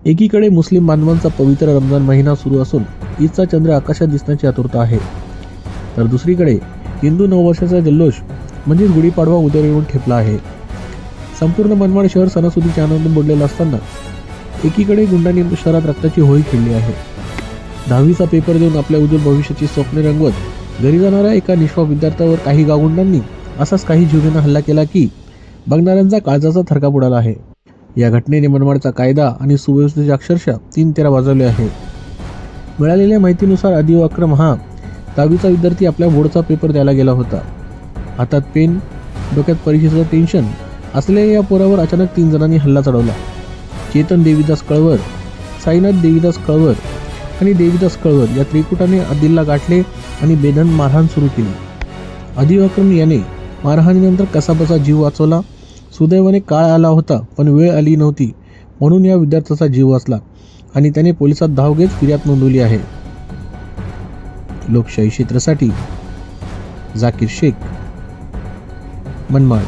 एकीकडे मुस्लिम बांधवांचा पवित्र रमजान महिना सुरू असून ईदचा चंद्र आकाशात दिसण्याची आतुरता आहे, तर दुसरीकडे हिंदू नववर्षाचा जल्लोष म्हणजे गुढीपाडवा उद्या येऊन ठेपला आहे. संपूर्ण मनमाड शहर सणासुदीच्या आनंद बुडलेला असताना एकीकडे गुंडांनी शहरात रक्ताची होळी खेळली आहे. 10वीचा पेपर देऊन आपल्या उज्ज्वल भविष्याची स्वप्ने रंगवत घरी जाणाऱ्या एका निष्पाप विद्यार्थ्यावर काही गावगुंडांनी असाच काही जीवघेणा हल्ला केला की बघणाऱ्यांचा काळजाचा थरकाप उडाला आहे. या घटनेने मनमाडचा कायदा आणि सुव्यवस्थेचे अक्षरशः 3-3 वाजवले आहे. मिळालेल्या माहितीनुसार आदिव अक्रम हा 10वीचा विद्यार्थी आपल्या बोर्डचा पेपर द्यायला गेला होता. हातात पेन, डोक्यात परीक्षेचं टेन्शन असलेल्या या पोरावर अचानक 3 जणांनी हल्ला चढवला. चेतन देवीदास कळवर, साईनाथ देवीदास कळवर आणि देवीदास कळवर या त्रिकुटाने आदिलला गाठले आणि बेधन मारहाण सुरू केली. आदिव अक्रम याने मारहाणीनंतर कसाबसा जीव वाचवला. सुदैवाने काळ आला होता, पण वेळ आली नव्हती, म्हणून या विद्यार्थ्याचा जीव वाचला आणि त्याने पोलिसात धाव घेत फिर्याद नोंदवली आहे. लोकशाही क्षेत्रासाठी जाकीर शेख, मनमाड.